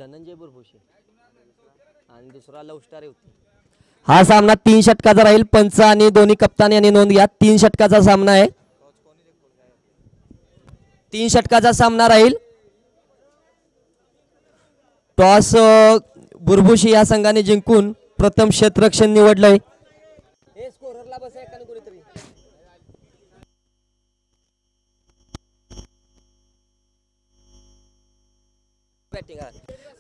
धनंजय बुरभुशे आणि दुसरा लव स्टार युवती. हा सामना 3 षटकाचा राहील. पंच आणि दोन्ही कप्तान यांनी नोंद घ्या. 3 षटकाचा सामना आहे. 3 षटकाचा सामना राहील. टॉस बुरभुशी या संघाने जिंकून प्रथम क्षेत्ररक्षण निवडलंय.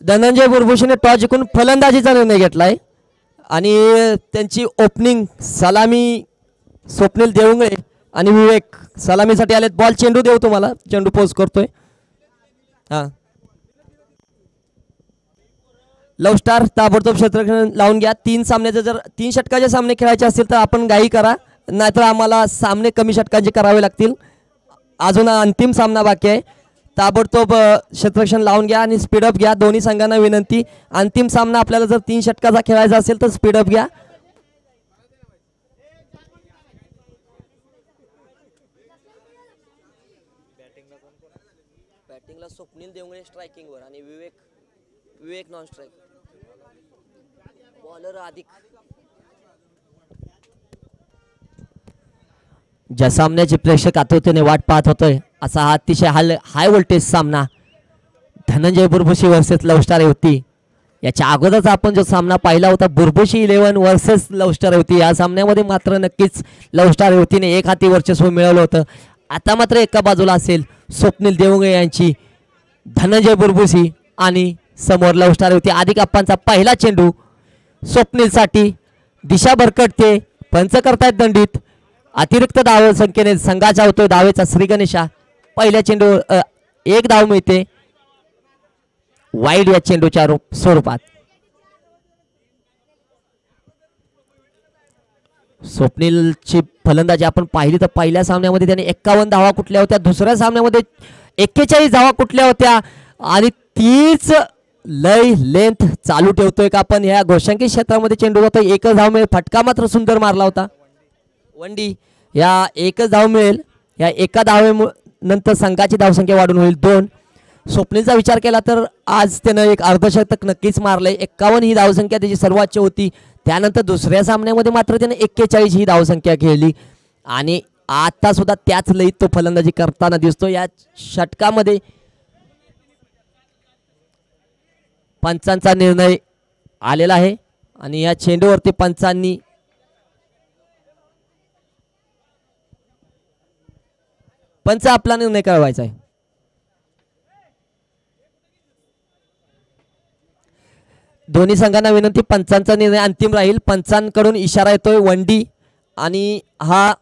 धनंजय बुरभुशीने टॉस जिंकून फलंदाजीचा निर्णय घेतलाय आणि त्यांची ओपनिंग सलामी स्वप्नील देवंगळे आणि विवेक सलामीसाठी आलेत. बॉल चेंडू देऊ तुम्हाला. चेंडू पोच करतोय. हा लव स्टार ताबडतोब क्षेत्ररक्षण लावून घ्या. 3 सामन्याचे जर 3 षटकाचे सामने खेळायचे असतील तर आपण घाई करा, नाहीतर आम्हाला सामने कमी षटकांचे करावे लागतील. अजून अंतिम सामना बाकी आहे. ताबडतोब क्षेत्ररक्षण लावून घ्या आणि स्पीडअप घ्या. दोन्ही संघांना विनंती. अंतिम सामना आपल्याला जर 3 षटकाचा खेळायचा असेल तर स्पीडअप घ्या. बॅटिंगला स्वप्नील देवंगळे स्ट्रायकिंगवर आणि विवेक नॉन स्ट्राईक. बॉलर अधिक. ज्या सामन्याचे प्रेक्षक आतुरतेने वाट पाहत होते असा हा अतिशय हाय व्होल्टेज सामना धनंजय बुरभुशी वर्सेस लव स्टार युवती. याच्या अगोदरचा आपण जो सामना पाहिला होता बुरभुशी 11 वर्सेस लव स्टार युवती, या सामन्यामध्ये मात्र नक्कीच लव स्टार युवतीने एक हाती वर्चस्व मिळवलं होतं. आता मात्र एका बाजूला असेल स्वप्नील देवंगळे यांची धनंजय बुरभुशी आणि समोर लव स्टार युवती. अधिक अप्पांचा पहिला चेंडू स्वप्नीलसाठी. दिशा भरकटते. पंच करतायत दंडित. अतिरिक्त धाव संख्येने संघाचा होतोय धावेचा श्री गणेशा. पहिल्या चेंडू 1 धाव मिळते वाईड या चेंडूच्या स्वरूपात. स्वप्नीलची फलंदाजी आपण पाहिली तर पहिल्या सामन्यामध्ये त्याने 51 धावा कुठल्या होत्या. दुसऱ्या सामन्यामध्ये 41 धावा कुठल्या होत्या आणि तीच लय लेंथ चालू ठेवतोय का आपण. ह्या घोषांकित क्षेत्रामध्ये चेंडू होता. 1 धाव मिळेल. फटका मात्र सुंदर मारला होता. वंडी या 1 धाव मिळेल. या एका धावेनंतर संघाची धावसंख्या वाढून होईल 2. स्वप्नीलचा विचार केला तर आज त्यानं एक अर्धशतक नक्कीच मारलंय. 51 ही धावसंख्या त्याची सर्वोच्च होती. त्यानंतर दुसऱ्या सामन्यामध्ये मात्र त्याने 41 ही धावसंख्या खेळली आणि आता सुद्धा त्याच लयीत तो फलंदाजी करताना दिसतो. या षटकामध्ये पंचांचा निर्णय आलेला आहे आणि या चेंडूवरती पंचांनी पंच आपला निर्णय कळवायचा आहे. दोन्ही संघांना विनंती. पंचांचा निर्णय अंतिम राहील. पंचांकडून इशारा येतोय वंडी आणि हा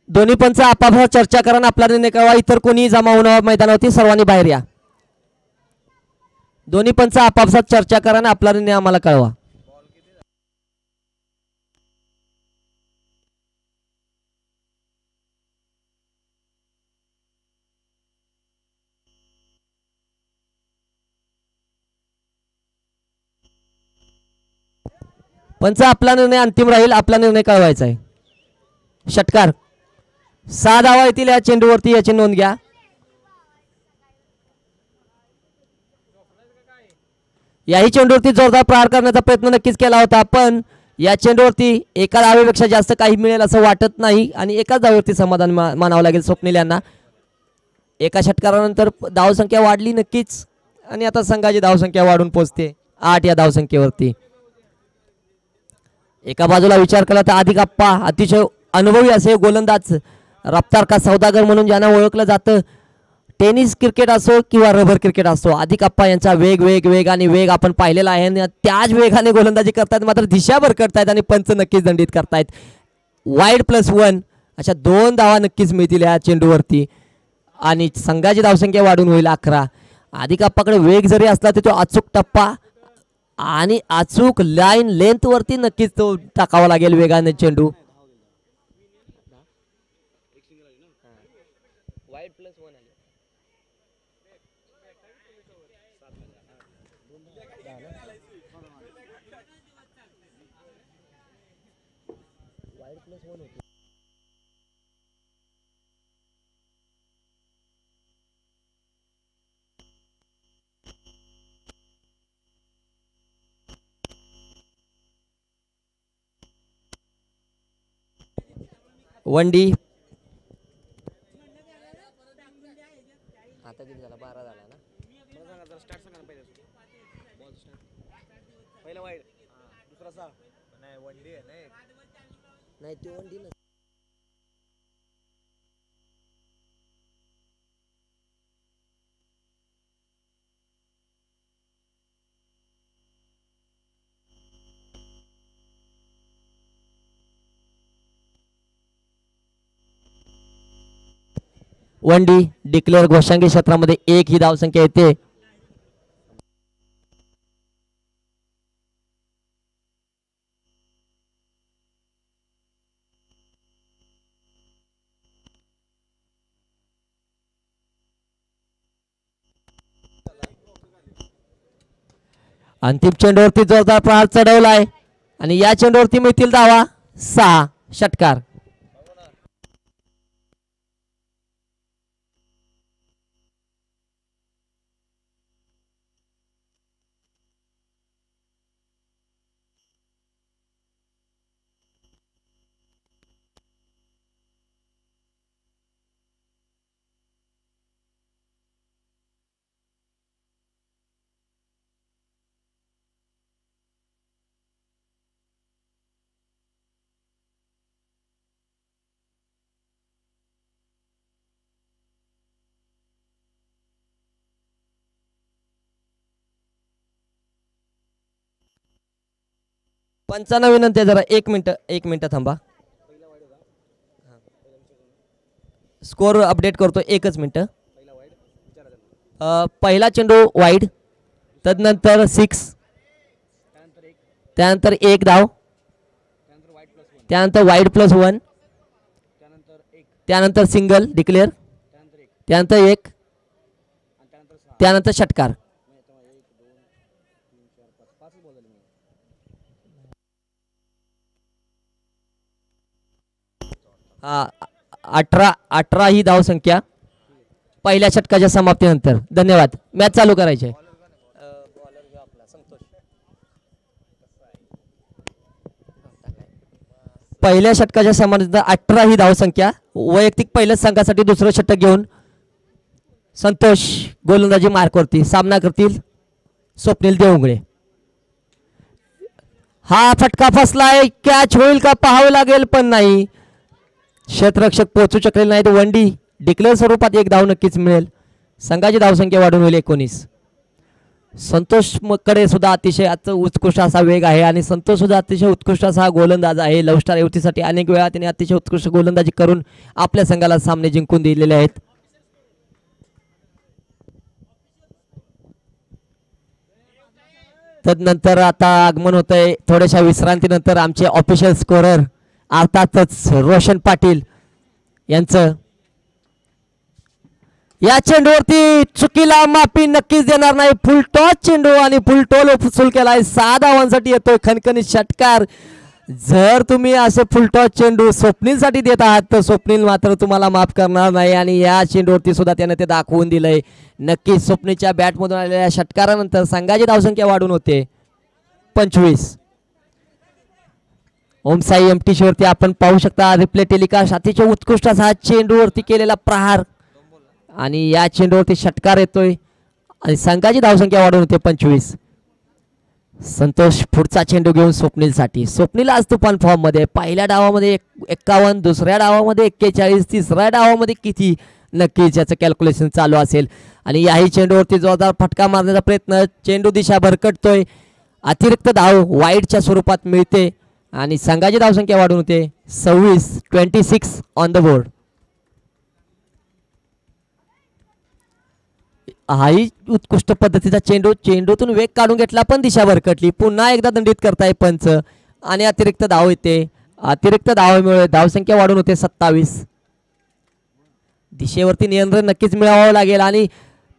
दोन्ही पंच आपापसात चर्चा करा. आपला निर्णय कळवा. इतर कोणी जमा होणार मैदानावरती सर्वांनी बाहेर या. दोन्ही पंच आपापसात चर्चा करा आणि आपला निर्णय आम्हाला कळवा. पंच आपला निर्णय अंतिम राहील. आपला निर्णय कळवायचा आहे. षटकार 6 धावा येतील या चेंडूवरती. याची नोंद घ्या. याही चेंडूवरती जोरदार प्रहार करण्याचा प्रयत्न नक्कीच केला होता पण या चेंडूवरती एका धावेपेक्षा जास्त काही मिळेल असं वाटत नाही आणि एकाच धावेवरती समाधान मानावं लागेल स्वप्नील यांना. एका षटकारानंतर धावसंख्या वाढली नक्कीच आणि आता संघाची धावसंख्या वाढून पोहोचते 8 या धावसंख्येवरती. एका बाजूला विचार केला तर अधिक अप्पा अतिशय अनुभवी असे गोलंदाज, रफ्तार का सौदागर म्हणून ज्यांना ओळखलं जातं. टेनिस क्रिकेट असो किंवा रबर क्रिकेट असो, अधिक अप्पा यांचा वेग आणि वेग आपण पाहिलेला आहे. त्याच वेगाने गोलंदाजी करतात मात्र दिशा भरकटतायत आणि पंच नक्कीच दंडित करतायत. वाईड +1 अशा 2 धावा नक्कीच मिळतील या चेंडूवरती आणि संघाची धावसंख्या वाढून होईल 11. आदिकाप्पाकडे वेग जरी असला तरी तो अचूक टप्पा आणि अचूक लाईन लेंथ वरती नक्कीच तो टाकावा लागेल वेगाने चेंडू. वंडी आता किती झाला 12 झाला ना. पहिला वाईड दुसरा सा नाही वनडी आहे नाही ती वंडी ना. वंडी डिक्लेअर घोषांगी क्षेत्रामध्ये 1 ही धावसंख्या येते. अंतिम चेंडूवरती जोरदार प्रहार चढवलाय आणि या चेंडूवरती मिळतील धावा 6. षटकार. पंचांना विनंती आहे जरा 1 मिनिट थांबा. स्कोर अपडेट करतो 1च मिनिट. पहिला चेंडू वाईड तदनंतर 6 त्यानंतर 1 धाव त्यानंतर वाईड +1 त्यानंतर सिंगल डिक्लेअर त्यानंतर 1 त्यानंतर षटकार. हा 18 ही धावसंख्या पहिल्या षटकाच्या समाप्तीनंतर. धन्यवाद. मॅच चालू करायचे. पहिल्या षटकाच्या समाप्तीनंतर 18 ही धावसंख्या. वैयक्तिक पहिल्याच संघासाठी दुसरं षटक घेऊन संतोष गोलंदाजी मार्कवरती. सामना करतील स्वप्नील देवंगळे. हा फटका फसलाय. कॅच होईल का पाहावं लागेल पण नाही. क्षेत्ररक्षक पोहोचू शकले नाहीत. वंडी डिक्लेअर स्वरूपात 1 धाव नक्कीच मिळेल. संघाची धावसंख्या वाढून होईल 19. संतोष कडे सुद्धा अतिशय उत्कृष्ट असा वेग आहे आणि संतोष सुद्धा अतिशय उत्कृष्ट असा गोलंदाज आहे. लव्ह स्टार युवतीसाठी अनेक वेळा त्याने अतिशय उत्कृष्ट गोलंदाजी करून आपल्या संघाला सामने जिंकून दिलेले आहेत. तदनंतर आता आगमन होतंय थोड्याशा विश्रांतीनंतर आमचे ऑफिशियल स्कोरर अर्थातच रोशन पाटील यांचं. या चेंडूवरती चुकीला माफी नक्कीच देणार नाही. फुल टॉस चेंडू आणि फुल टोल फुल केलाय. 6 धावांसाठी येतोय खणखणीत षटकार. जर तुम्ही असे फुल टॉस चेंडू स्वप्नीलसाठी देत आहात तर स्वप्नील मात्र तुम्हाला माफ करणार नाही आणि या चेंडूवरती सुद्धा त्याने ते दाखवून दिलंय. नक्कीच स्वप्नीलच्या बॅटमधून आलेल्या षटकारानंतर संघाची धावसंख्या वाढून होते 25. ओमसाई एमटीसी वरती आपण पाहू शकता रिप्ले टेलिकास्ट. अतिशय उत्कृष्ट असा चेंडूवरती केलेला प्रहार आणि या चेंडूवरती षटकार येतोय आणि संघाची धावसंख्या वाढून होते 25. संतोष पुढचा चेंडू घेऊन स्वप्नीलसाठी. स्वप्नील आज तुफान फॉर्म मध्ये. पहिल्या डावामध्ये 51 दुसऱ्या डावामध्ये 41 तिसऱ्या डावामध्ये किती नक्कीच याचं कॅल्क्युलेशन चालू असेल आणि याही चेंडूवरती जोरदार फटका मारण्याचा प्रयत्न. चेंडू दिशा भरकटतोय. अतिरिक्त धाव वाईडच्या स्वरूपात मिळते आणि संघाची धावसंख्या वाढून होते 26 ऑन द बोर्ड. हाही उत्कृष्ट पद्धतीचा चेंडूतून वेग काढून घेतला पण दिशा भरकटली. पुन्हा एकदा दंडित करताय पंच आणि अतिरिक्त धाव येते. अतिरिक्त धावामुळे धावसंख्या वाढून होते 27. दिशेवरती नियंत्रण नक्कीच मिळवावं लागेल आणि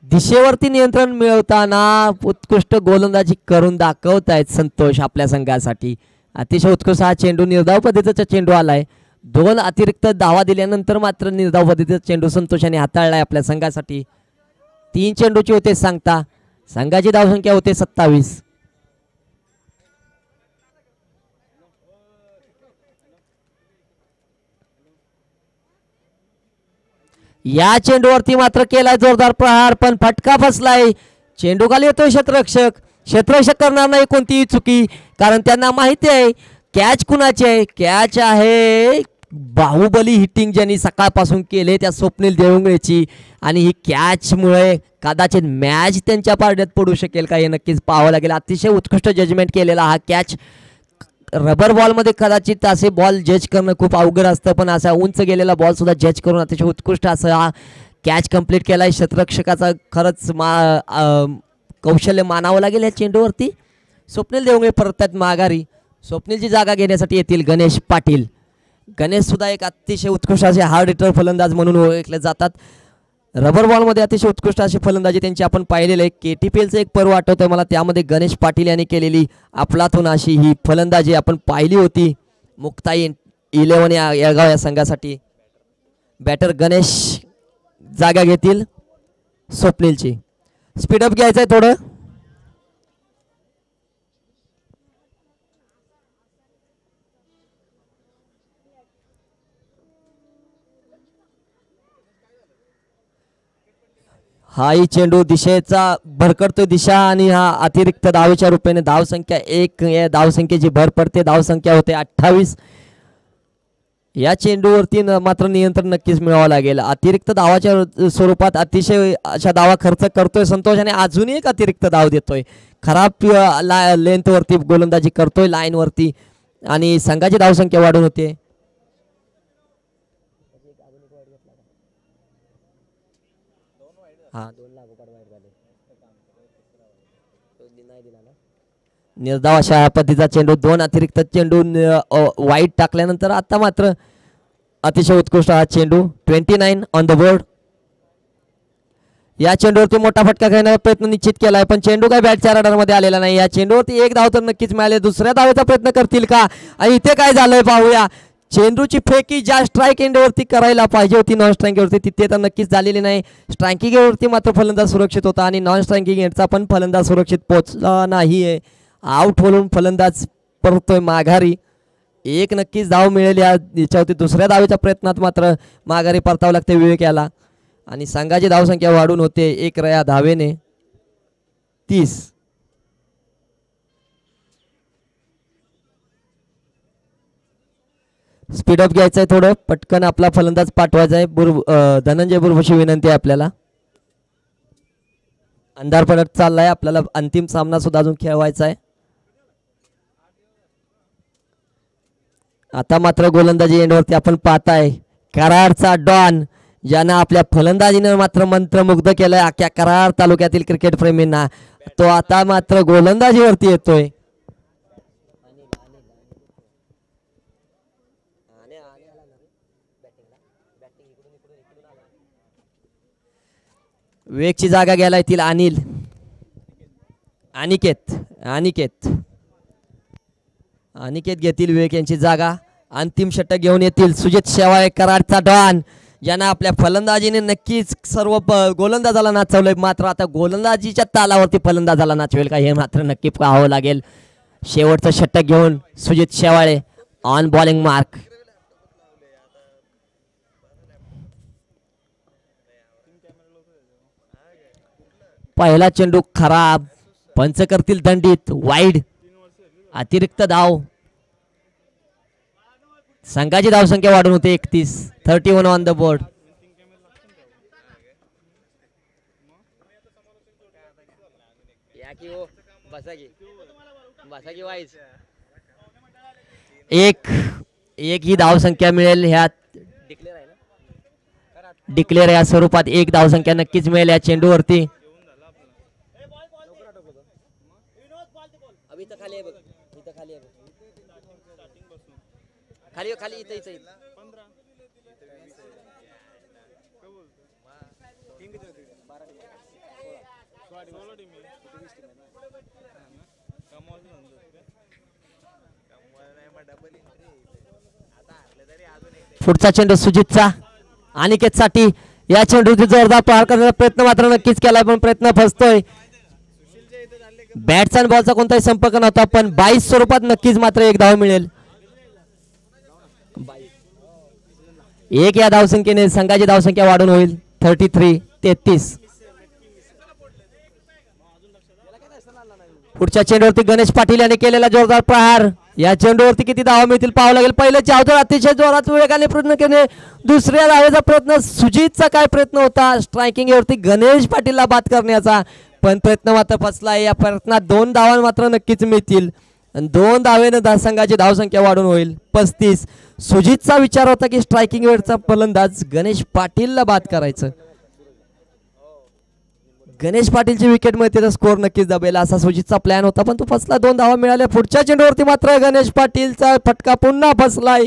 दिशेवरती नियंत्रण मिळवताना उत्कृष्ट गोलंदाजी करून दाखवतायत संतोष आपल्या संघासाठी. अतिशय उत्कृष्ट हा चेंडू, निर्धाव पद्धतीचा चेंडू आलाय. 2 अतिरिक्त धावा दिल्यानंतर मात्र निर्धाव पद्धतीचा चेंडू संतोषाने हाताळलाय आपल्या संघासाठी. 3 चेंडूची होते सांगता. संघाची धावसंख्या होते 27. या चेंडूवरती मात्र केलाय जोरदार प्रहार पण फटका फसलाय. चेंडू खाली येतोय क्षेत्ररक्षक करणार नाही कोणतीही चुकी, कारण त्यांना माहिती आहे कॅच कुणाची आहे. कॅच आहे बाहुबली हिटिंग ज्यांनी सकाळपासून केले त्या स्वप्नील देवंगरेची आणि ही कॅचमुळे कदाचित मॅच त्यांच्या पारड्यात पडू शकेल का हे नक्कीच पाहावं लागेल. अतिशय उत्कृष्ट जजमेंट केलेला हा कॅच. रबर बॉलमध्ये कदाचित असे बॉल जज करणं खूप अवघड असतं, पण असा उंच गेलेला बॉल सुद्धा जज करून अतिशय उत्कृष्ट असं हा कॅच कंप्लीट केला आहे. क्षेत्ररक्षकाचा खरंच कौशल्य मानावं लागेल या चेंडूवरती. स्वप्नील देवंगरे परततात माघारी. स्वप्नीलची जागा घेण्यासाठी येतील गणेश पाटील. गणेश सुद्धा एक अतिशय उत्कृष्ट असे हार्ड हिटर फलंदाज म्हणून ओळखले जातात. रबर बॉलमध्ये अतिशय उत्कृष्ट अशी फलंदाजी त्यांची आपण पाहिलेलं आहे. KTPLचं एक पर्व आठवतंय मला, त्यामध्ये गणेश पाटील यांनी केलेली अफलातून अशी ही फलंदाजी आपण पाहिली होती. मुक्ताई 11 या येळगाव या संघासाठी. बॅटर गणेश जागा घेतील स्वप्नीलची. स्पीडअप घ्यायचं आहे थोडं. हाही चेंडू दिशेचा भरकडतो दिशा आणि हा अतिरिक्त धावेच्या रूपाने धावसंख्या 1 या धावसंख्येची भर पडते. धावसंख्या होते 28. या चेंडूवरती मात्र नियंत्रण नक्कीच मिळावं लागेल. अतिरिक्त धावाच्या स्वरूपात अतिशय अशा धावा खर्च करतोय संतोष आणि अजूनही एक अतिरिक्त धाव देतोय. खराब लेंथवरती गोलंदाजी करतोय लाईनवरती आणि संघाची धावसंख्या वाढून होते. निर्धाव अशा पद्धतीचा चेंडू, 2 अतिरिक्त चेंडू वाईट टाकल्यानंतर आता मात्र अतिशय उत्कृष्ट हा चेंडू. 29 ऑन द बोर्ड. या चेंडूवरती मोठा फटका घेण्याचा प्रयत्न निश्चित केलाय पण चेंडू काय बॅटच्या रडारमध्ये आलेला नाही. या चेंडूवरती 1 धाव तर नक्कीच मिळाले. दुसऱ्या धावेचा प्रयत्न करतील का आणि इथे काय झालंय पाहूया. चेंडूची फेकी ज्या स्ट्राईक एंडवरती करायला पाहिजे होती नॉन स्ट्राईकिंगवरती तिथे तर नक्कीच झालेली नाही. स्ट्राईकिंग एंडवरती मात्र फलंदाज सुरक्षित होता आणि नॉन स्ट्राईकिंग एंडचा पण फलंदाज सुरक्षित पोहोचला नाहीये. आउट होऊन फलंदाज परतोय माघारी. एक नक्कीच धाव मिळेल याच्यावरती. दुसऱ्या धावेच्या प्रयत्नात मात्र माघारी परतावं लागते विवेक याला आणि संघाची धावसंख्या वाढून होते 1 या धावेने 30. स्पीडअप घ्यायचं आहे थोडं. पटकन आपला फलंदाज पाठवायचा आहे. धनंजय बुरबशी विनंती आहे आपल्याला. अंधार पडत चाललाय. आपल्याला अंतिम सामना सुद्धा अजून खेळवायचा आहे. आता मात्र गोलंदाजी एंडवरती आपण पाहताय कराडचा डॉन ज्यानं आपल्या फलंदाजीनं मात्र मंत्रमुग्ध केलंय अख्ख्या कराड तालुक्यातील क्रिकेट प्रेमींना. तो आता मात्र गोलंदाजीवरती येतोय. वेगची जागा घ्यायला येतील अनिकेत घेतील विवेक यांची जागा. अंतिम षटक घेऊन येतील सुजित शेवाळे कराडचा डॉन ज्यांना आपल्या फलंदाजीने नक्कीच सर्व गोलंदाजाला नाचवलंय. मात्र आता गोलंदाजीच्या तालावरती फलंदाजाला नाचवेल का हे मात्र नक्की पाहावं लागेल. शेवटचं षटक घेऊन Sujit Shewale on bowling mark. पहिला चेंडू खराब. पंच करतील दंडित. वाईड. अतिरिक्त धाव. संघाची धावसंख्या वाढून होते 31. 31 ऑन द बोर्ड. एक एक ही धावसंख्या मिळेल ह्या डिक्लेअर या स्वरूपात एक धावसंख्या नक्कीच मिळेल या चेंडूवरती. पुढचा चेंडू सुजितचा अनिकेतसाठी. या चेंडूची जोरदार प्रहार करण्याचा प्रयत्न मात्र नक्कीच केलाय पण प्रयत्न फसतोय. बॅटचा आणि बॉलचा कोणताही संपर्क नव्हता पण 22 स्वरूपात नक्कीच मात्र एक धाव मिळेल. एक या धावसंख्येने संघाची धावसंख्या वाढून होईल 33. पुढच्या चेंडूवरती गणेश पाटील यांनी केलेला जोरदार प्रहार. या चेंडूवरती किती धावा मिळतील पाहावं लागेल. पहिलं चावतर अतिशय जोरात वेगाने प्रयत्न केले. दुसऱ्या धावेचा प्रयत्न सुजितचा काय प्रयत्न होता स्ट्रायकिंग वरती गणेश पाटीलला बाद करण्याचा पण प्रयत्न मात्र फसला. या प्रयत्नात 2 धावा मात्र नक्कीच मिळतील आणि 2 धावेने संघाची धावसंख्या वाढून होईल 35. सुजितचा विचार होता की स्ट्रायकिंग वेळचा फलंदाज गणेश पाटीलला बाद करायचं. गणेश पाटीलची विकेट मिळते तर स्कोर नक्कीच दबेल असा सुजितचा प्लॅन होता पण तो फसला. 2 धावा मिळाल्या. पुढच्या चेंडूवरती मात्र गणेश पाटीलचा फटका पुन्हा फसलाय.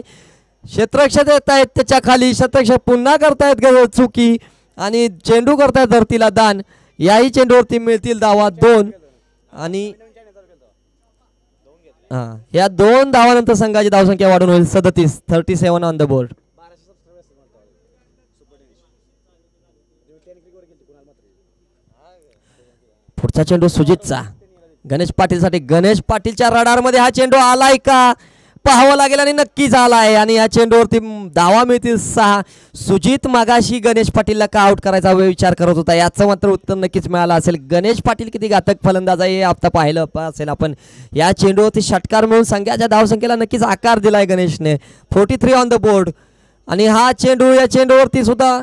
क्षेत्ररक्षक येत आहेत त्याच्या खाली. क्षेत्ररक्षक पुन्हा करतायत चुकी आणि चेंडू करतायत धरतीला दान. याही चेंडूवरती मिळतील धावा 2 आणि या 2 धावानंतर संघाची धावसंख्या वाढून होईल 37 ऑन द बोर्ड. पुढचा चेंडू सुजितचा गणेश पाटीलसाठी. गणेश पाटीलच्या रडारमध्ये हा चेंडू आलाय का पाहावं लागेल आणि नक्कीच आलाय आणि या चेंडूवरती धावा मिळतील 6. सुजित मागाशी गणेश पाटीलला का आउट करायचा विचार करत होता याचं मात्र उत्तर नक्कीच मिळालं असेल. गणेश पाटील किती घातक फलंदाज आहे हे आता पाहिलं असेल आपण. या चेंडूवरती षटकार मिळून संघाच्या धावसंख्येला नक्कीच आकार दिलाय गणेशने. 43 ऑन द बोर्ड आणि हा चेंडू या चेंडूवरती सुद्धा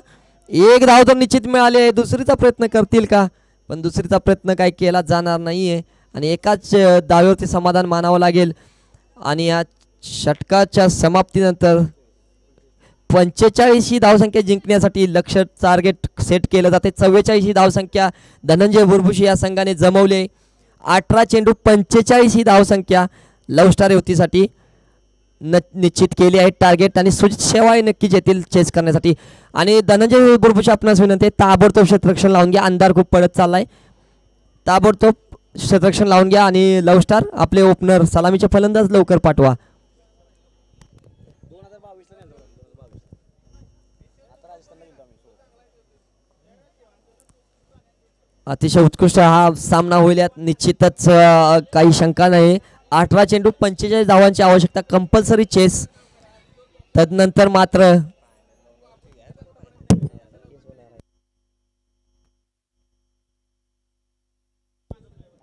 एक धाव तर निश्चित मिळाले. दुसरीचा प्रयत्न करतील का पण दुसरीचा प्रयत्न काही केला जाणार नाहीये आणि एकाच धावेवरती समाधान मानावं लागेल. आणि या षटकाच्या समाप्तीनंतर 45 ही धावसंख्या जिंकण्यासाठी लक्ष्य टार्गेट सेट केलं जाते. 44 ही धावसंख्या धनंजय बुरबुशी या संघाने जमवले. 18 चेंडू 45 ही धावसंख्या लव स्टार युवतीसाठी निश्चित केली आहे टार्गेट आणि सुजित शेवाळे नक्कीच येतील चेस करण्यासाठी. आणि धनंजय बुरबुशी आपणास विनंती ताबडतोब क्षेत्ररक्षण लावून घ्या. अंधार खूप पडत चाललाय. ताबडतोब क्षेत्ररक्षण लावून घ्या आणि लव स्टार आपले ओपनर सलामीचे फलंदाज लवकर पाठवा. अतिशय उत्कृष्ट हा सामना होईल यात निश्चितच काही शंका नाही. 18 चेंडू 45 धावांची आवश्यकता कंपल्सरी चेस. तदनंतर मात्र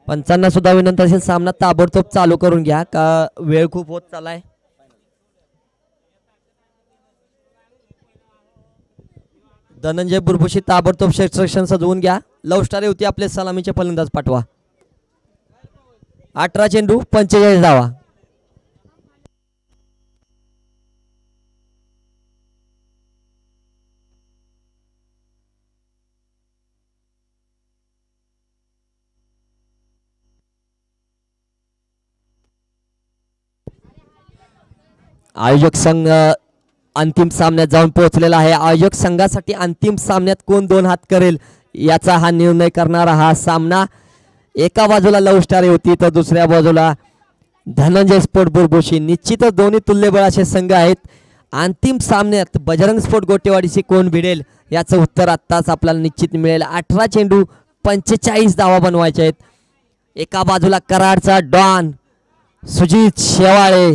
पंचांना सुद्धा विनंती असेल सामना ताबडतोब चालू करून घ्या का वेळ खूप होत चाललाय. धनंजय बुरबुशी ताबडतोब क्षेत्ररक्षण सजवून घ्या. लव स्टार युवती आपले सलामीचे फलंदाज पाठवा. 18 चेंडू 45 धावा. आयोजक संघ अंतिम सामन्यात जाऊन पोहोचलेला आहे. आयोजक संघासाठी अंतिम सामन्यात कोण 2 हात करेल याचा हा निर्णय करणारा हा सामना. एका बाजूला लव स्टार होती तर दुसऱ्या बाजूला धनंजय स्पोर्ट बुरबुशी. निश्चितच दोन्ही तुल्यबळ असे संघ आहेत. अंतिम सामन्यात बजरंग स्पोर्ट गोटेवाडीशी कोण भिडेल याचं उत्तर आत्ताच आपल्याला निश्चित मिळेल. 18 चेंडू 45 धावा बनवायचे आहेत. एका बाजूला कराडचा डॉन सुजित शेवाळे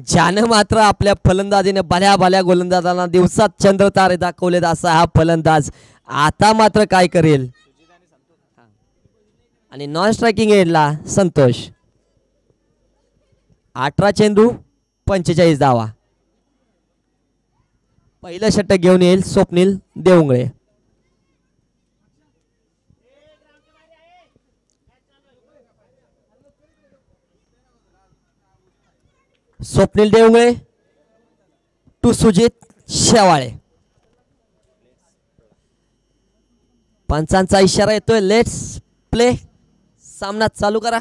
ज्यानं मात्र आपल्या फलंदाजीने भल्या भल्या गोलंदाजांना दिवसात चंद्र तारे दाखवलेत असा हा फलंदाज आता मात्र काय करेल. आणि नॉन स्ट्रायकिंग एंडला संतोष. 18 चेंडू 45 धावा. पहिलं षटक घेऊन येईल स्वप्नील देवंगळे. स्वप्नील देवंगळे टू सुजित शेवाळे. पंचांचा इशारा येतोय. Let's play. सामना चालू करा.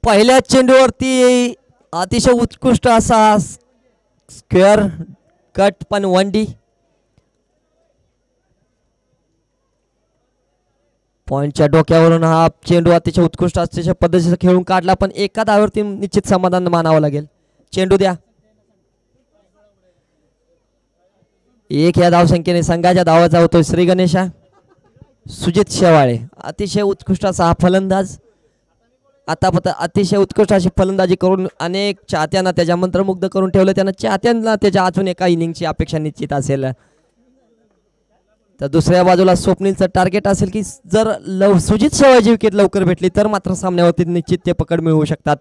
पहिल्या चेंडूवरती अतिशय उत्कृष्ट असा स्क्वेअर कट पण 1D. पॉइंटच्या डोक्यावरून हा चेंडू अतिशय उत्कृष्ट अतिशय पद्धतीने खेळून काढला पण एका धावावरती निश्चित समाधान मानावं लागेल. चेंडू द्या. एक या धावसंख्येने संघाच्या धावाचा होतोय श्री गणेशा. सुजित शेवाळे अतिशय उत्कृष्ट असा हा फलंदाज आतापर्यंत अतिशय उत्कृष्ट अशी फलंदाजी करून अनेक चाहत्यांना त्याच्या मंत्रमुग्ध करून ठेवलं. त्यांना चाहत्यांना त्याच्या अजून एका इनिंगची अपेक्षा निश्चित असेल. तर दुसऱ्या बाजूला स्वप्नीलचं टार्गेट असेल की जर सुजित शेवाळेची विकेट लवकर भेटली तर मात्र सामन्यावरती निश्चित ते पकड मिळवू शकतात.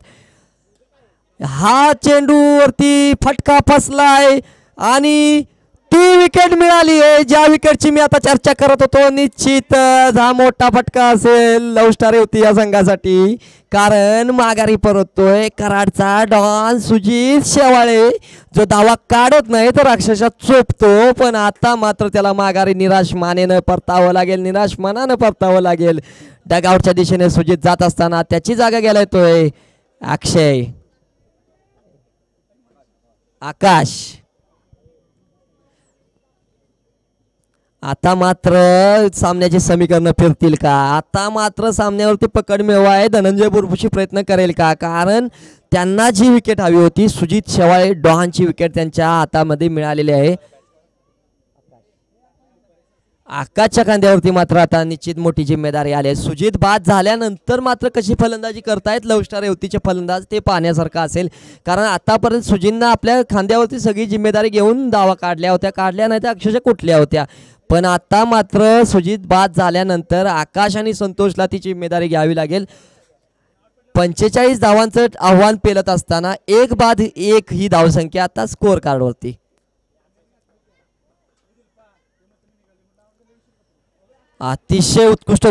हा चेंडूवरती फटका फसलाय आणि ती विकेट मिळाली आहे ज्या विकेटची मी आता चर्चा करत होतो. निश्चित हा मोठा फटका असेल लव स्टार होती या संघासाठी कारण माघारी परततोय कराडचा डॉन सुजित शेवाळे जो धावा काढत नाही तर अक्षरशः चोपतो पण आता मात्र त्याला माघारी निराश मानेनं परतावं लागेल. निराश मनानं परतावं लागेल. डगआउटच्या दिशेने सुजित जात असताना त्याची जागा गेला येतोय अक्षय. आकाश आता मात्र सामन्याची समीकरण फिरतील का. आता मात्र सामन्यावरती पकड मिळवाय धनंजय बुरबुशी प्रयत्न करेल का कारण त्यांना जी विकेट हवी होती सुजित शेवाळे डॉनची विकेट त्यांच्या हातामध्ये मिळालेली आहे. आकाशच्या खांद्यावरती मात्र आता निश्चित मोठी जिम्मेदारी आली आहे. सुजित बाद झाल्यानंतर मात्र कशी फलंदाजी करतायत लव स्टार युवतीचे फलंदाज ते पाहण्यासारखं असेल कारण आतापर्यंत सुजितनं आपल्या खांद्यावरती सगळी जिम्मेदारी घेऊन धावा काढल्या नाही तर अक्षरशः कुठल्या होत्या पण आता मात्र सुजित बाद झाल्यानंतर आकाश आणि संतोषला ती जिम्मेदारी घ्यावी लागेल. 45 धावांचं आव्हान पेलत असताना 1 बाद 1 ही धावसंख्या आता स्कोअर कार्डवरती. अतिशय उत्कृष्ट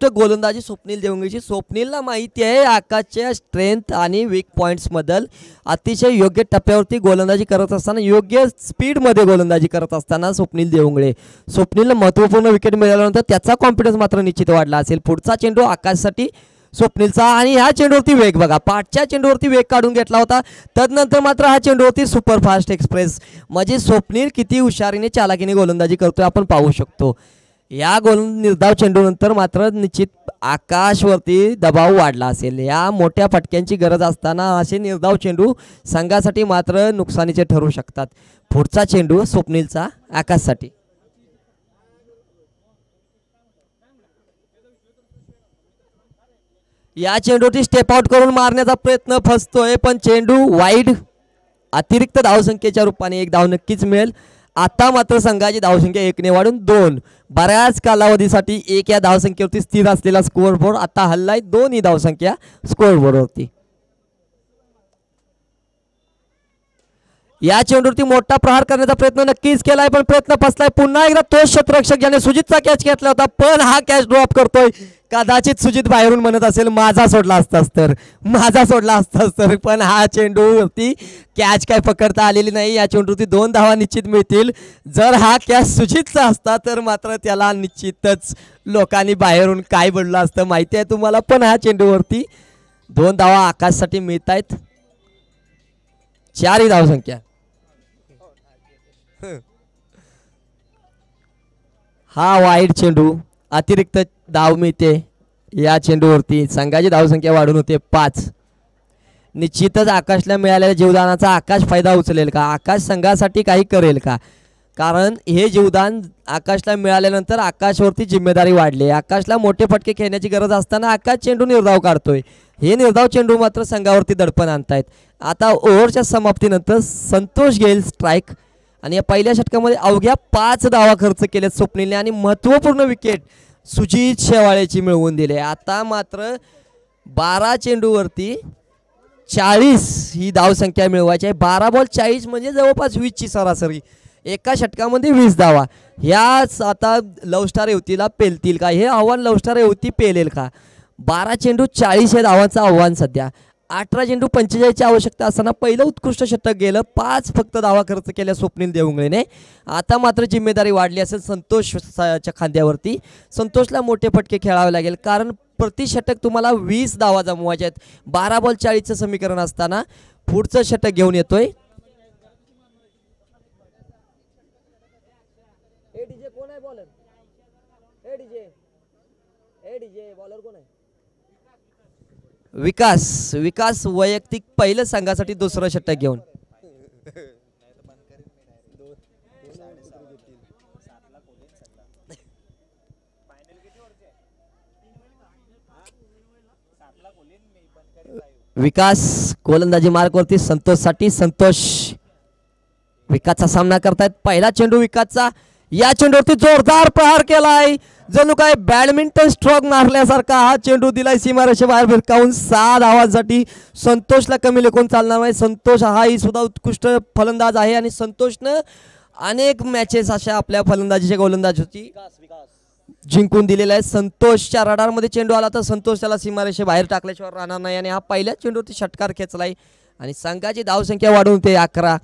गोलंदाजी स्वप्नील देवंगेची. स्वप्नीलला माहिती आहे आकाशच्या स्ट्रेंथ आणि वीक पॉइंट्स मधल अतिशय योग्य टप्प्यावरती गोलंदाजी करत असताना योग्य स्पीडमध्ये गोलंदाजी करत असताना स्वप्नीलला महत्त्वपूर्ण विकेट मिळाल्यानंतर त्याचा कॉन्फिडन्स मात्र निश्चित वाढला असेल. पुढचा चेंडू आकाशसाठी स्वप्नीलचा आणि ह्या चेंडूवरती वेग बघा पाठच्या चेंडूवरती वेग काढून घेतला होता तदनंतर मात्र हा चेंडूवरती सुपरफास्ट एक्सप्रेस म्हणजे स्वप्नील किती हुशारीने चालाकीने गोलंदाजी करतोय आपण पाहू शकतो. या निर्धाव चेंडूनंतर मात्र निश्चित आकाशवरती दबाव वाढला असेल. या मोठ्या फटक्यांची गरज असताना असे निर्धाव चेंडू संघासाठी मात्र नुकसानीचे ठरू शकतात. पुढचा चेंडू स्वप्नीलचा आकाशसाठी. या चेंडूवरती स्टेप आउट करून मारण्याचा प्रयत्न फसतोय पण चेंडू वाईड. अतिरिक्त धावसंख्येच्या रूपाने 1 धाव नक्कीच मिळेल. आता मात्र संघाची धावसंख्या 1 ने वाढून 2. बऱ्याच कालावधीसाठी 1 या धावसंख्येवरती स्थिर असलेला स्कोअर बोर्ड आता हल्लाय 2 ही धावसंख्या स्कोअर बोर्डवरती. या चेंडूवरती मोठा प्रहार करण्याचा प्रयत्न नक्कीच केलाय पण प्रयत्न फसलाय. पुन्हा एकदा तोच क्षेत्ररक्षक ज्याने सुजितचा कॅच घेतला होता पण हा कॅच ड्रॉप करतोय. कदाचित सुजित बाहेरून म्हणत असेल माझा सोडला असतास तर पण हा चेंडूवरती कॅच काय पकडता आलेली नाही. या चेंडूवरती 2 धावा निश्चित मिळतील. जर हा कॅच सुजितचा असता तर मात्र त्याला निश्चितच लोकांनी बाहेरून काय बोललं असतं माहिती आहे तुम्हाला पण हा चेंडूवरती 2 धावा आकाशसाठी मिळत आहेत. 4 ही धावसंख्या. हा वाईड चेंडू अतिरिक्त धाव मिळते. या चेंडूवरती संघाची धावसंख्या वाढून होते 5. निश्चितच आकाशला मिळालेल्या जीवदानाचा आकाश फायदा उचलेल का. आकाश संघासाठी काही करेल का कारण हे जीवदान आकाशला मिळाल्यानंतर आकाशवरती जिम्मेदारी वाढली. आकाशला मोठे फटके खेळण्याची गरज असताना आकाश चेंडू निर्धाव काढतोय. हे निर्धाव चेंडू मात्र संघावरती दडपण आणतायत. आता ओव्हरच्या समाप्तीनंतर संतोष घेईल स्ट्राईक आणि या पहिल्या षटकामध्ये अवघ्या 5 धावा खर्च केल्यात स्वप्नीलने आणि महत्त्वपूर्ण विकेट सुजित शेवाळेची मिळवून दिली. आता मात्र 12 चेंडूवरती 40 ही धावसंख्या मिळवायची आहे. 12 बॉल 40 म्हणजे जवळपास 20ची सरासरी. एका षटकामध्ये 20 धावा. ह्याच आता लवस्टार युवतीला पेलतील का? हे आव्हान लवस्टार युवती पेलेल का? 12 चेंडू 40 हे धावांचं आव्हान सध्या. 18 चेंडू 45ची आवश्यकता असताना पहिलं उत्कृष्ट षटक गेलं. 5 फक्त धावा खर्च केल्या स्वप्नील देवंगलेने. आता मात्र जिम्मेदारी वाढली असेल संतोषच्या खांद्यावरती. संतोषला मोठे फटके खेळावे लागेल कारण प्रति षटक तुम्हाला 20 धावा जमवायच्या आहेत. 12 बॉल 40चं समीकरण असताना पुढचं षटक घेऊन येतोय. कोण आहे बॉलर? बॉलर कोण आहे? विकास वैयक्तिक पहिलं संघासाठी दुसरं षटक घेऊन. विकास गोलंदाजी मार्गवरती संतोषसाठी. संतोष विकासचा सामना करतायत. पहिला चेंडू विकासचा. या चेंडूवरती जोरदार प्रहार केलाय. जणू काय बॅडमिंटन स्ट्रोक मारल्यासारखा हा चेंडू दिलाय सीमारेषेबाहेर भिरकावून. 6 धावांसाठी संतोषला कमी लेखून चालणार नाही. संतोष हाही सुद्धा उत्कृष्ट फलंदाज आहे आणि संतोषनं अनेक मॅचेस अशा आपल्या फलंदाजीच्या गोलंदाजीची जिंकून दिलेला आहे. संतोषच्या रडारमध्ये चेंडू आला तर संतोष त्याला सीमारेषेबाहेर टाकल्याशिवाय राहणार नाही आणि हा पहिल्या चेंडूवरती षटकार खेचलाय आणि संघाची धावसंख्या वाढवून ते 11.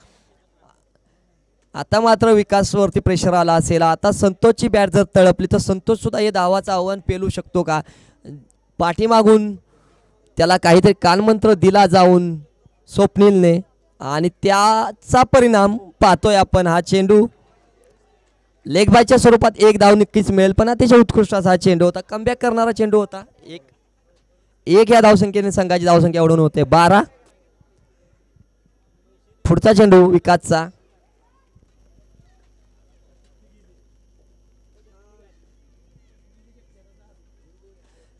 आता मात्र विकासवरती प्रेशर आला असेल. आता संतोषची बॅट जर तळपली तर संतोष सुद्धा हे धावाचं आव्हान पेलू शकतो का? पाठीमागून त्याला काहीतरी कानमंत्र दिला जाऊन स्वप्नीलने आणि त्याचा परिणाम पाहतोय आपण. हा चेंडू लेग बायच्या स्वरूपात 1 धाव नक्कीच मिळेल पण अतिशय उत्कृष्ट असा हा चेंडू होता. कमबॅक करणारा चेंडू होता. एक या धावसंख्येने संघाची धावसंख्या वाढवून होते 12. पुढचा चेंडू विकासचा.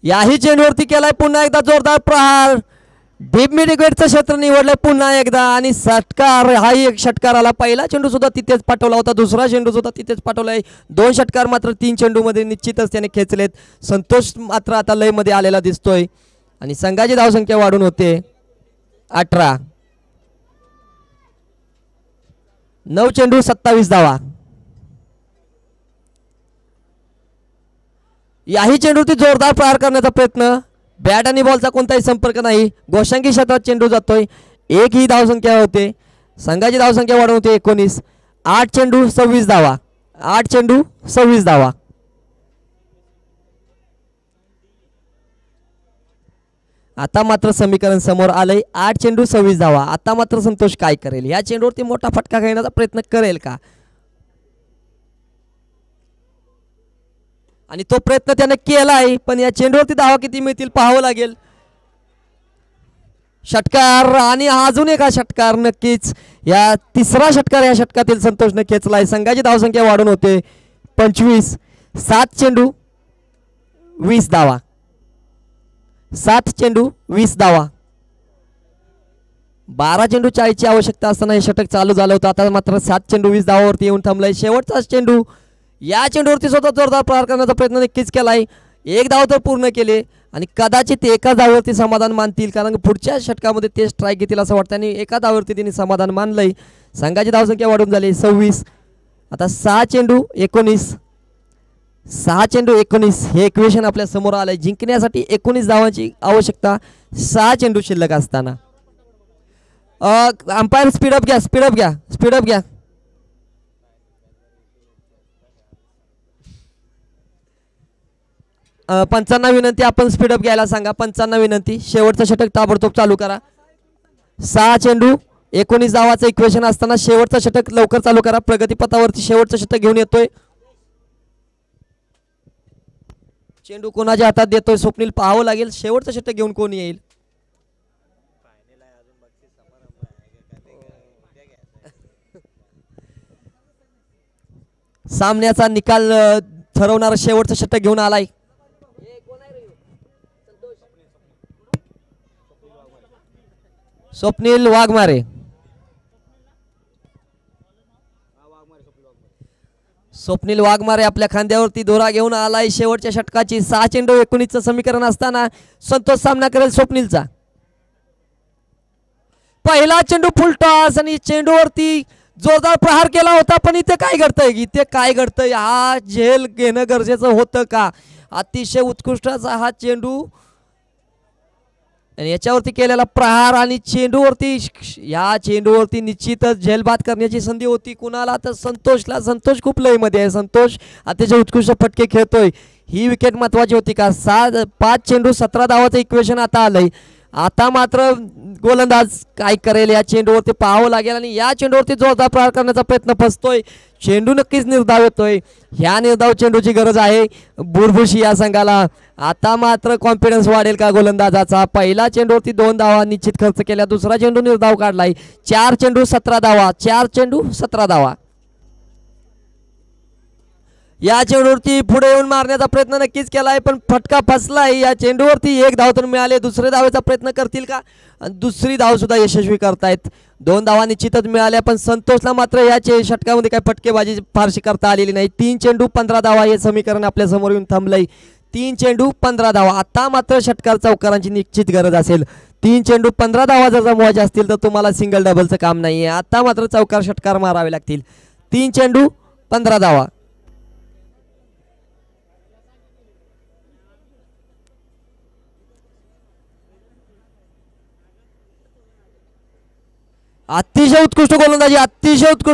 याही चेंडूवरती केलाय पुन्हा एकदा जोरदार प्रहार. डीप मिड विकेटचं क्षेत्र निवडलंय पुन्हा एकदा आणि षटकार. हाही एक षटकार आला. पहिला चेंडू सुद्धा तिथेच पाठवला होता. दुसरा चेंडू सुद्धा तिथेच पाठवलाय. 2 षटकार मात्र 3 चेंडूमध्ये निश्चितच त्याने खेचलेत. संतोष मात्र आता लयमध्ये आलेला दिसतोय आणि संघाची धावसंख्या वाढून होते 18. 9 चेंडू 27 धावा. याही चेंडूवरती जोरदार प्रहार करण्याचा प्रयत्न. बॅट आणि बॉलचा कोणताही संपर्क नाही. गोशांकी क्षेत्रात चेंडू जातोय. 1 ही धावसंख्या होते. संघाची धावसंख्या वाढवून होते 19. 8 चेंडू 26 धावा. 8 चेंडू 26 धावा. आता मात्र समीकरण समोर आलंय. 8 चेंडू 26 धावा. आता मात्र संतोष काय करेल? या चेंडूवरती मोठा फटका खेळण्याचा प्रयत्न करेल का? आणि तो प्रयत्न त्याने केलाय पण या चेंडूवरती धावा किती मिळतील पाहावं लागेल. षटकार आणि अजून एक षटकार नक्कीच. या तिसरा षटकार या षटकातील संतोषने खेचलाय. संघाची धावसंख्या वाढून होते 25. 7 चेंडू 20 धावा. 7 चेंडू 20 धावा. 12 चेंडू 40ची आवश्यकता असताना हे षटक चालू झालं होतं. आता मात्र 7 चेंडू 20 धावावरती येऊन थांबलाय. शेवटचा चेंडू. या चेंडूवरती स्वतः जोरदार प्रहार करण्याचा प्रयत्न नक्कीच केलाय. 1 धाव तर पूर्ण केले आणि कदाचित एका धावेवरती समाधान मानतील कारण पुढच्या षटकामध्ये ते स्ट्राईक घेतील असं वाटतं आणि एका धावेवरती त्यांनी समाधान मानलंय. संघाची धावसंख्या वाढून झाली 26. आता 6 चेंडू 19. 6 चेंडू 19 हे इक्वेशन आपल्या समोर आलंय. जिंकण्यासाठी 19 धावांची आवश्यकता 6 चेंडू शिल्लक असताना. अंपायर स्पीडअप घ्या. 55 विनंती. आपण स्पीडअप घ्यायला सांगा. 55 विनंती. शेवटचं षटक ताबडतोब चालू करा. 6 चेंडू 19 धावाचं इक्वेशन असताना शेवटचं षटक लवकर चालू करा. प्रगतीपथावरती शेवटचं षटक घेऊन येतोय. चेंडू कोणाच्या हातात देतोय स्वप्नील पाहावं लागेल. शेवटचं षटक घेऊन कोण येईल? सामन्याचा निकाल ठरवणारा शेवटचा षटक घेऊन आलाय. स्वप्नील वाघमारे. स्वप्नील वाघमारे आपल्या खांद्यावरती दोरा घेऊन आलाय. शेवटच्या षटकाची 6 चेंडू 19चं समीकरण असताना संतोष सामना करेल स्वप्नीलचा. पहिला चेंडू फुल टॉस आणि चेंडूवरती जोरदार प्रहार केला होता. पण इथे काय घडतंय हा झेल घेणं गरजेचं होतं का? अतिशय उत्कृष्टाचा हा चेंडू आणि याच्यावरती केलेला प्रहार आणि चेंडूवरती या चेंडूवरती निश्चितच झेलबाद करण्याची संधी होती कुणाला तर संतोषला. संतोष खूप लयमध्ये आहे. संतोष अतिशय उत्कृष्ट फटके खेळतोय. ही विकेट महत्वाची होती का? 5 चेंडू 17 धावाचं इक्वेशन आता आलंय. आता मात्र गोलंदाज काय करेल या चेंडूवरती पाहावं लागेल आणि या चेंडूवरती जोरदार प्रहार करण्याचा प्रयत्न फसतोय. चेंडू नक्कीच निर्धाव येतोय. ह्या निर्धाव चेंडूची गरज आहे बुरबुशी या संघाला. आता मात्र कॉन्फिडन्स वाढेल का गोलंदाजाचा? पहिला चेंडूवरती 2 धावा निश्चित खर्च केल्या. दुसरा चेंडू निर्धाव काढलाय. 4 चेंडू 17 धावा. 4 चेंडू 17 धावा. या चेंडूवरती पुढे येऊन मारण्याचा प्रयत्न नक्कीच केलाय पण फटका फसलाय. या चेंडूवरती 1 धाव तर मिळाले. दुसरे धावेचा प्रयत्न करतील का? दुसरी धाव सुद्धा यशस्वी करतायत. 2 धावा निश्चितच मिळाल्या पण संतोषला मात्र या षटकामध्ये काही फटकेबाजी फारशी करता आलेली नाही. 3 चेंडू 15 धावा हे समीकरण आपल्या समोर येऊन थांबलंय. 3 चेंडू 15 धावा. आता मात्र षटकार चौकारांची निश्चित गरज असेल. 3 चेंडू 15 धावा जर जमवायचे असतील तर तुम्हाला सिंगल डबलचं काम नाहीये. आता मात्र चौकार षटकार मारावे लागतील. 3 चेंडू 15 धावा. अतिशय उत्कृष्ट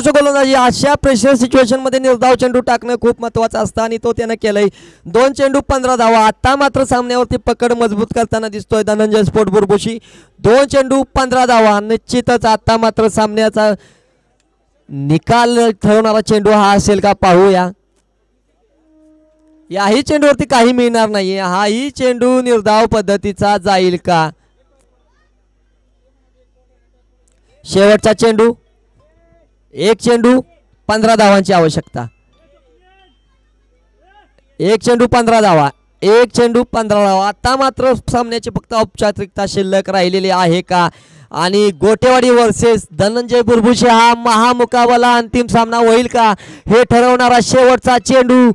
गोलंदाजी. अशा प्रेशर सिच्युएशन मध्ये निर्धाव चेंडू टाकणं खूप महत्वाचं असतं आणि तो त्यानं केलंय. 2 चेंडू 15 धावा. आता मात्र सामन्यावरती पकड मजबूत करताना दिसतोय धनंजय स्पोर्ट बुरबुशी. 2 चेंडू 15 धावा. निश्चितच आता मात्र सामन्याचा निकाल ठरवणारा चेंडू हा असेल का पाहूया. याही चेंडूवरती काही मिळणार नाहीये. हाही चेंडू निर्धाव पद्धतीचा जाईल का? शेवटचा चेंडू. 1 चेंडू 15 धावांची आवश्यकता. 1 चेंडू 15 धावा. 1 चेंडू 15 धावा. आता मात्र सामन्याची फक्त औपचारिकता शिल्लक राहिलेली आहे का? आणि गोटेवाडी वर्सेस धनंजय बुरबुशी हा महामुकाबला अंतिम सामना होईल का? हे ठरवणारा शेवटचा चेंडू.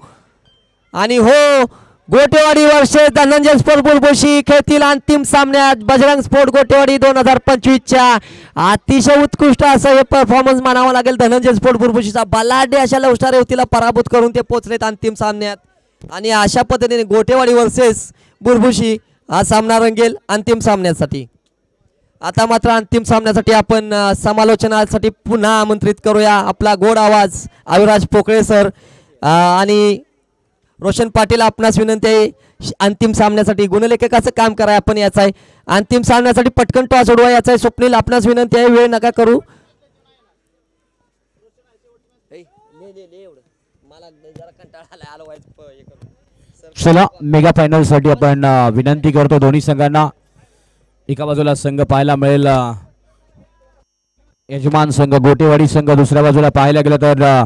आणि हो, गोटेवाडी वर्सेस धनंजय स्पोर्ट बुरबुशी खेळतील अंतिम सामन्यात बजरंग स्पोर्ट गोटेवाडी 2025च्या. अतिशय उत्कृष्ट असं हे परफॉर्मन्स मानावं लागेल धनंजय स्पोर्ट बुरबुशीचा. बलाढ्य अशा लवस्टार युवतीला पराभूत करून ते पोहोचलेत अंतिम सामन्यात आणि अशा पद्धतीने गोटेवाडी वर्सेस बुरबुशी हा सामना रंगेल अंतिम सामन्यासाठी. आता मात्र अंतिम सामन्यासाठी आपण समालोचनासाठी पुन्हा आमंत्रित करूया आपला गोड आवाज अविराज पोकळे सर आणि रोशन पाटील. आपणास विनंती आहे अंतिम सामन्यासाठी गुणलेखकाचं काम कराय आपण याचा आहे. अंतिम सामन्यासाठी पटकन टॉस उडवा याचा आहे. स्वप्नील आपणास विनंती आहे वेळ नका करू. चला मेगा फायनल साठी आपण विनंती करतो दोन्ही संघांना. एका बाजूला संघ पाहायला मिळेल यजमान संघ गोटेवाडी संघ. दुसऱ्या बाजूला पाहायला गेलं तर